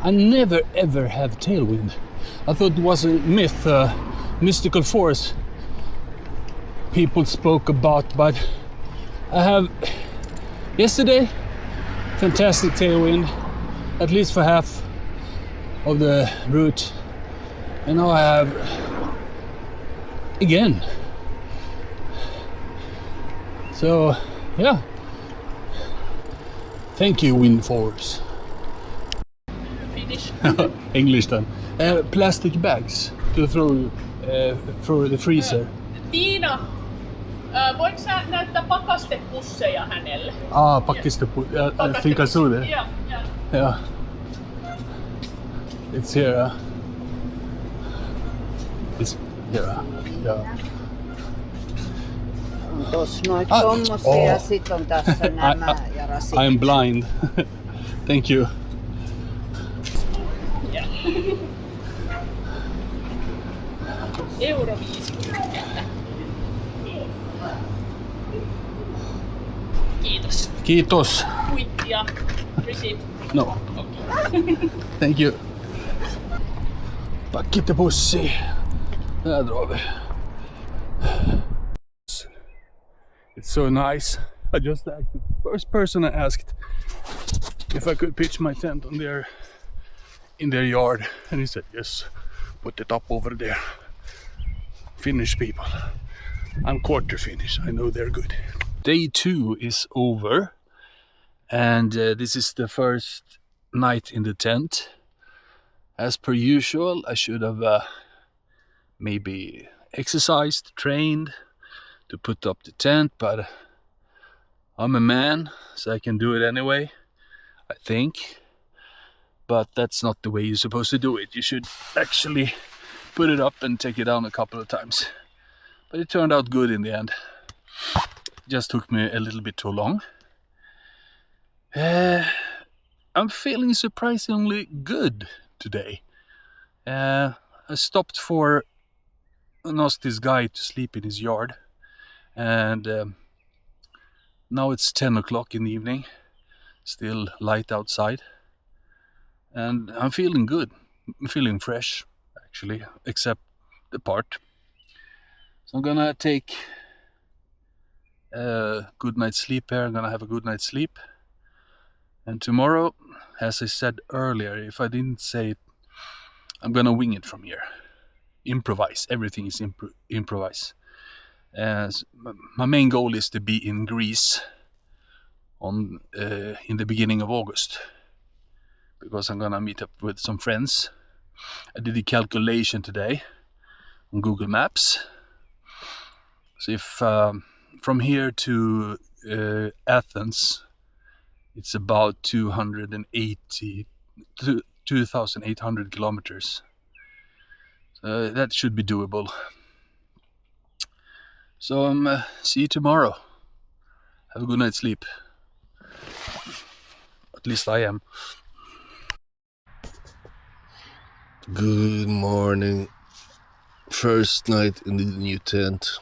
I never ever have tailwind. I thought it was a myth, mystical force people spoke about, but I have yesterday fantastic tailwind, at least for half of the route, and now I have again. So yeah, thank you, wind force. Finnish. English then. Plastic bags to throw through the freezer. Tiina, voitko sä näyttää pakastepusseja hänelle? Pakistepussi. I think I saw that. Yeah. It's here. It's here. Yeah. On tossa noit tommosia ja sit on tässä nämä ja rasit. I'm blind. Thank you. Yeah. Euro 50. Kiitos. Kiitos. Kuittia. Receipt. No. Okay. Thank you. Pakistepussi. Där drar vi. It's so nice. I just asked the first person I asked if I could pitch my tent on in their yard, and he said yes, put it up over there. Finnish people. I'm quarter Finnish, I know they're good. Day 2 is over, and this is the first night in the tent. As per usual, I should have maybe exercised, trained to put up the tent, but I'm a man, so I can do it anyway, I think. But that's not the way you're supposed to do it. You should actually put it up and take it down a couple of times. But it turned out good in the end. It just took me a little bit too long. I'm feeling surprisingly good today. I stopped for and asked this guy to sleep in his yard, and now it's 10 o'clock in the evening, still light outside, and I'm feeling good. I'm feeling fresh, actually, except the part. So I'm gonna take a good night's sleep here. I'm gonna have a good night's sleep, and tomorrow, as I said earlier, if I didn't say it, I'm gonna wing it from here. Improvise. Everything is improvise. My main goal is to be in Greece in the beginning of August, because I'm gonna meet up with some friends. I did a calculation today on Google Maps. So if from here to Athens, it's about 2,800 kilometers. That should be doable. So see you tomorrow. Have a good night's sleep. At least I am. Good morning. First night in the new tent.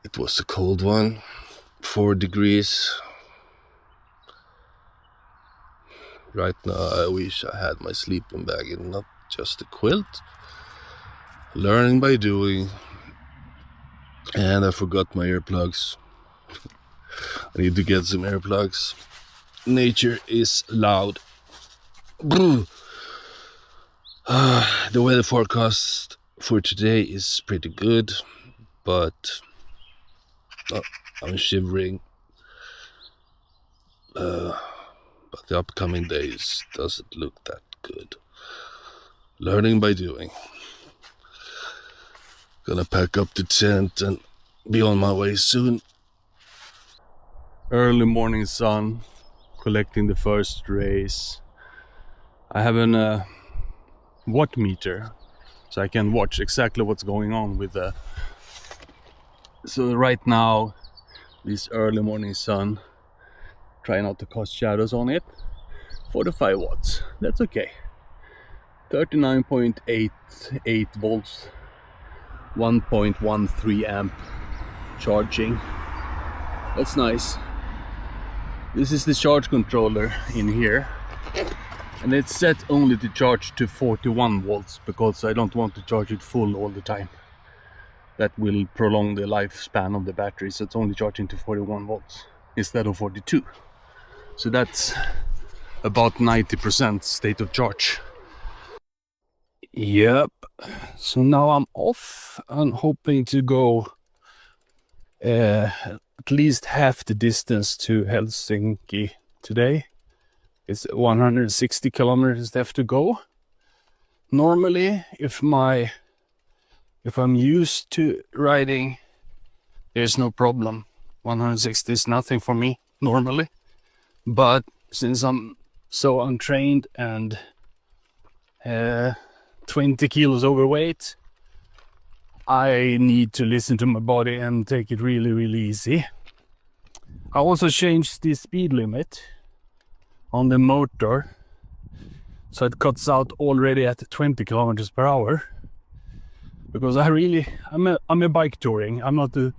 It was a cold one, 4 degrees. Right now I wish I had my sleeping bag and not just a quilt. Learning by doing. And I forgot my earplugs. I need to get some earplugs. Nature is loud. The weather forecast for today is pretty good, but I'm shivering. But the upcoming days doesn't look that good. Learning by doing. Gonna pack up the tent and be on my way soon. Early morning sun, collecting the first rays. I have an watt meter, so I can watch exactly what's going on with the. So right now, this early morning sun, try not to cast shadows on it. 45 watts, that's okay. 39.88 volts, 1.13 amp charging. That's nice. This is the charge controller in here. And it's set only to charge to 41 volts because I don't want to charge it full all the time. That will prolong the lifespan of the battery, so it's only charging to 41 volts instead of 42. So that's about 90% state of charge. Yep, so now I'm off. I'm hoping to go at least half the distance to Helsinki today. It's 160 kilometers left to go. Normally, if I'm used to riding, there's no problem. 160 is nothing for me normally. But since I'm so untrained and 20 kilos overweight, I need to listen to my body and take it really, really easy. I also changed the speed limit on the motor, so it cuts out already at 20 kilometers per hour. Because I'm a bike touring. I'm not a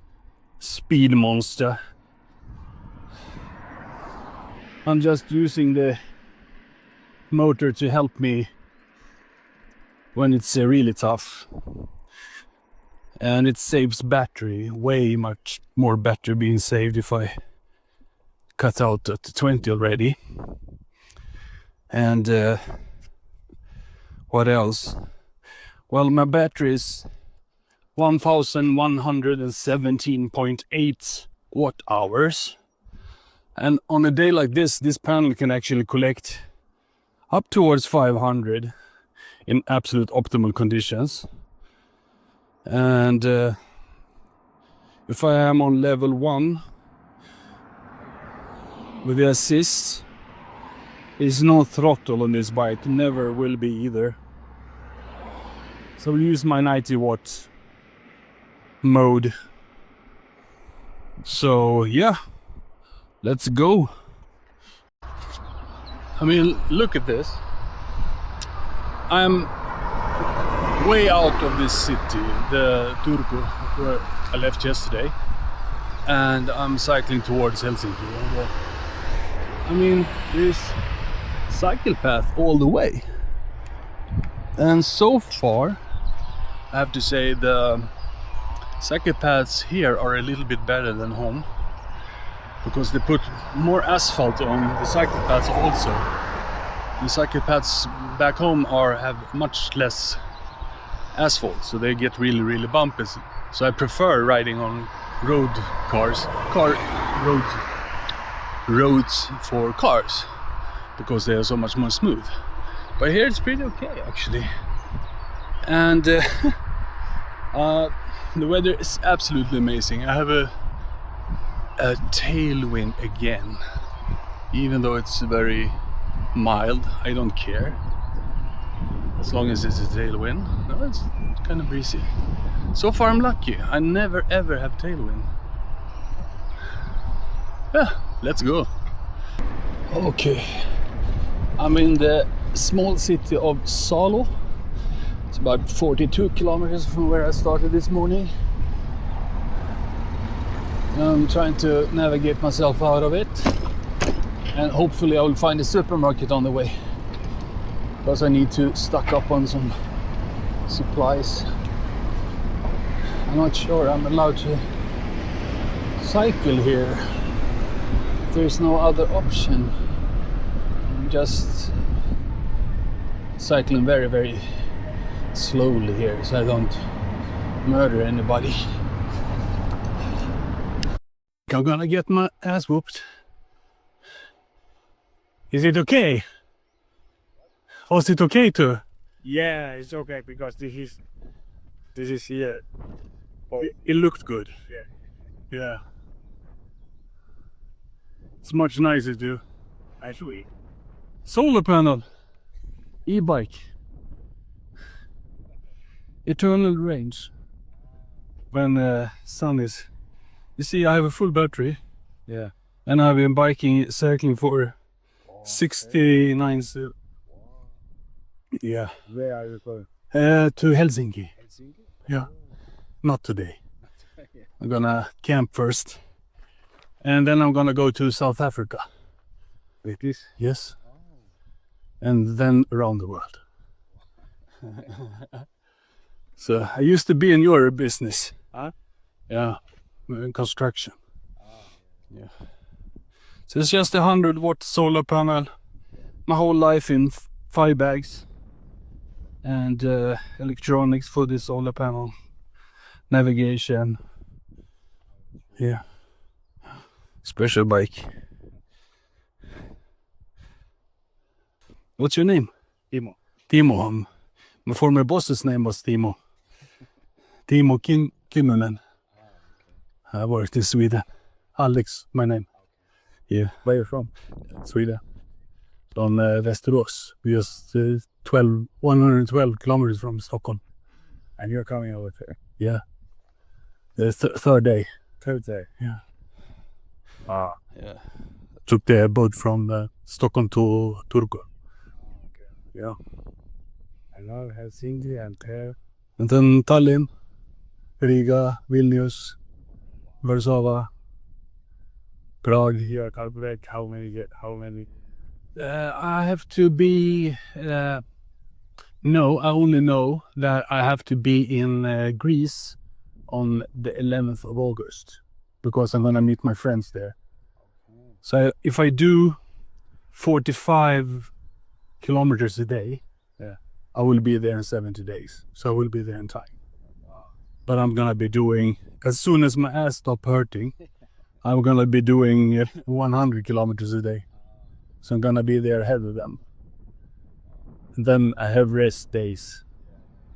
speed monster. I'm just using the motor to help me when it's really tough. And it saves battery, way much more battery being saved if I cut out at 20 already. And what else? Well, my battery is 1117.8 watt hours. And on a day like this panel can actually collect up towards 500 in absolute optimal conditions. And if I am on level 1 with the assist, there's no throttle on this bike, never will be either. So I'll use my 90 watt mode. So yeah, let's go. I mean, look at this. I'm way out of this city, the Turku, where I left yesterday, and I'm cycling towards Helsinki. And, I mean, there's cycle path all the way, and so far I have to say the cycle paths here are a little bit better than home, because they put more asphalt on the cycle paths also. The cycle paths back home have much less asphalt, so they get really, really bumpy. So I prefer riding on roads for cars, because they are so much more smooth. But here it's pretty okay actually. And the weather is absolutely amazing. I have a tailwind again, even though it's very mild. I don't care as long as it's a tailwind. No, it's kind of breezy. So far I'm lucky. I never ever have tailwind. Yeah, let's go. Okay, I'm in the small city of Salo. It's about 42 kilometers from where I started this morning. I'm trying to navigate myself out of it, and hopefully I will find a supermarket on the way, because I need to stock up on some supplies. I'm not sure I'm allowed to cycle here. There's no other option. I'm just cycling very, very slowly here, so I don't murder anybody. I'm gonna get my ass whooped. Is it okay? Was it okay to? Yeah, it's okay because this is here. Oh, It looked good. yeah. Yeah. It's much nicer to Actually, solar panel, e-bike, eternal range. When sun is, you see, I have a full battery. yeah. And I've been cycling for 69. Yeah. Where are you going? To Helsinki. Helsinki? Yeah. Not today. I'm gonna camp first, and then I'm gonna go to South Africa. With this? Yes. and then around the world. So I used to be in your business. Huh? Yeah, in construction. Yeah. So it's just a 100-watt solar panel. My whole life in 5 bags. And electronics for the solar panel. Navigation. Yeah. Special bike. What's your name? Timo. Timo. My former boss's name was Timo. Timo Kinnunen. I worked in Sweden. Alex, my name. Yeah. Where you from? Sweden. From Västerås. Just 112 kilometers from Stockholm. And you're coming over there? Yeah. The third day. Third day? Yeah. Ah. Yeah. Took the boat from Stockholm to Turku. Okay. Yeah. And now Helsinki and there. And then Tallinn, Riga, Vilnius, Warsaw, Prague. You are calculate how many? I have to be. No, I only know that I have to be in Greece on the 11th of August because I'm gonna meet my friends there. So if I do 45 kilometers a day, yeah, I will be there in 70 days. So I will be there in time. But I'm gonna be doing, as soon as my ass stops hurting, I'm gonna be doing 100 kilometers a day. So I'm gonna be there ahead of them. And then I have rest days.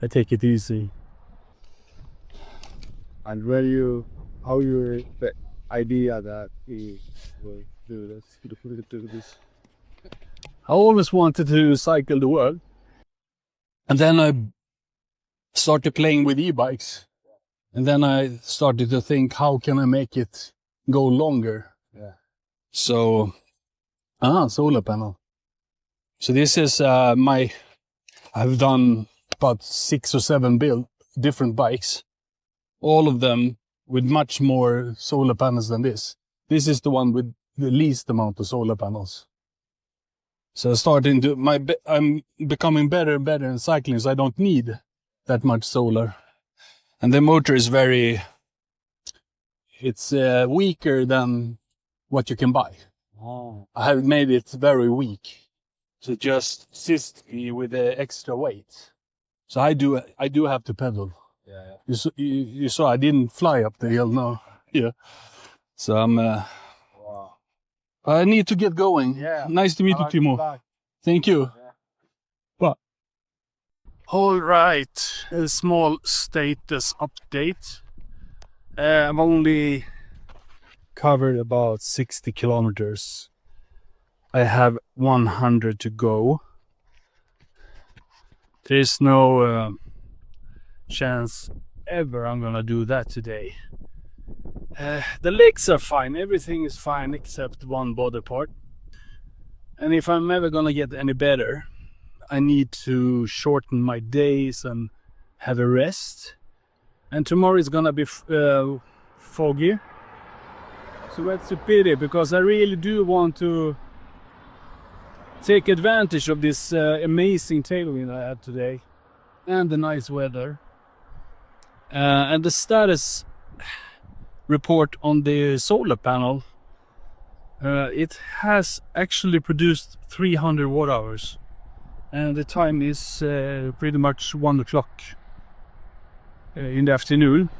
I take it easy. And how you the idea that he will do this? I always wanted to cycle the world. And then I started playing with e-bikes. And then I started to think, how can I make it go longer? Yeah. So, solar panel. So this is I've done about 6 or 7 different bikes. All of them with much more solar panels than this. This is the one with the least amount of solar panels. So I'm becoming better and better in cycling, so I don't need that much solar. And the motor is it's weaker than what you can buy. Oh. I have made it very weak to just assist me with the extra weight. So I do have to pedal. Yeah. You saw I didn't fly up the hill, no. Yeah. So I'm Wow. I need to get going. Yeah. Nice to meet you, Timo. Thank you. Yeah. Bye. All right, a small status update. I've only covered about 60 kilometers. I have 100 to go. There is no chance ever I'm gonna do that today. The legs are fine, everything is fine except one body part. And if I'm ever gonna get any better, I need to shorten my days and have a rest. And tomorrow is gonna be foggy. So that's a pity, because I really do want to take advantage of this amazing tailwind I had today. And the nice weather. And the status report on the solar panel. It has actually produced 300 watt hours. And the time is pretty much 1 o'clock in the afternoon.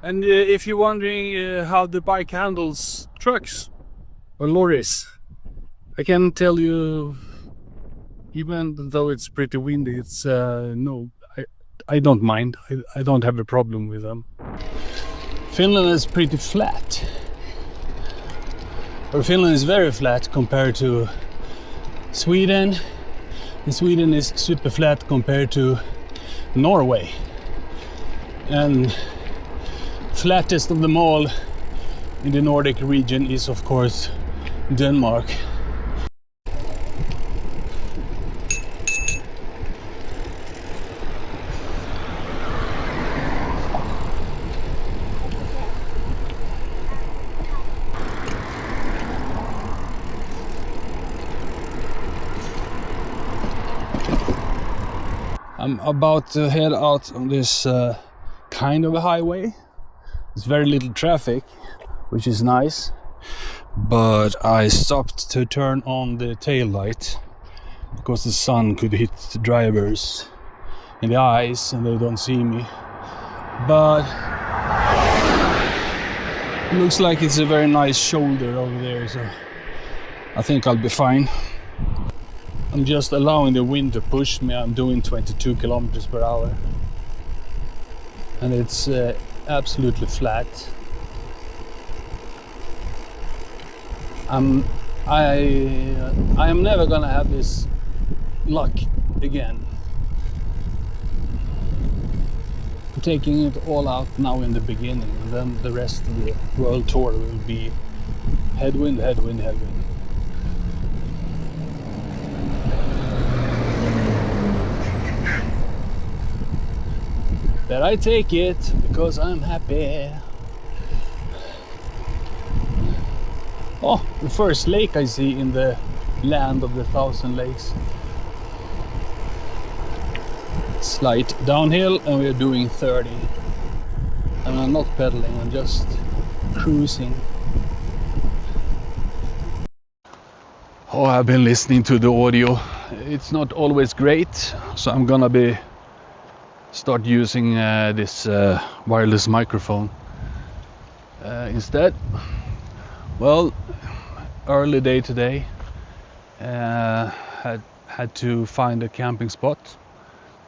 And if you're wondering how the bike handles trucks or lorries, I can tell you, even though it's pretty windy, it's no, I don't mind. I don't have a problem with them. Finland is pretty flat. Or Finland is very flat compared to Sweden. And Sweden is super flat compared to Norway. And flattest of them all in the Nordic region is of course Denmark. I'm about to head out on this kind of a highway. There's very little traffic, which is nice. But I stopped to turn on the tail light because the sun could hit the drivers in the eyes and they don't see me. But it looks like it's a very nice shoulder over there, so I think I'll be fine. I'm just allowing the wind to push me. I'm doing 22 kilometers per hour and it's absolutely flat. I am never gonna have this luck again. I'm taking it all out now in the beginning, and then the rest of the world tour will be headwind, headwind, headwind. But I take it because I'm happy. Oh, the first lake I see in the land of the 1,000 lakes. Slight downhill and we're doing 30. And I'm not pedaling, I'm just cruising. Oh, I've been listening to the audio. It's not always great, so I'm gonna start using this wireless microphone instead. Well, early day today, had to find a camping spot,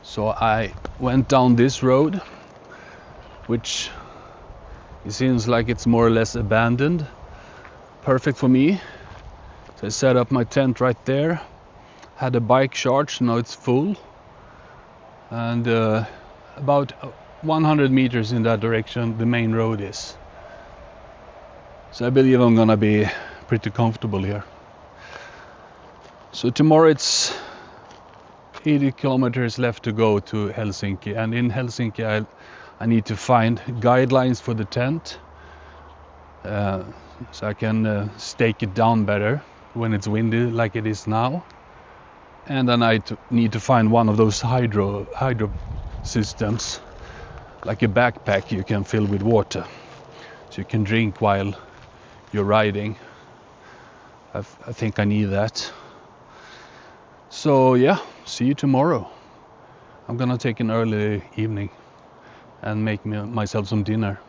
so I went down this road, which it seems like it's more or less abandoned. Perfect for me. So I set up my tent right there, had a bike charge, now it's full, and about 100 meters in that direction the main road is. So I believe I'm gonna be pretty comfortable here. So tomorrow it's 80 kilometers left to go to Helsinki, and in Helsinki I need to find guidelines for the tent so I can stake it down better when it's windy like it is now. And then I need to find one of those hydro systems, like a backpack you can fill with water so you can drink while you're riding. I think I need that. So yeah, see you tomorrow. I'm gonna take an early evening and make myself some dinner.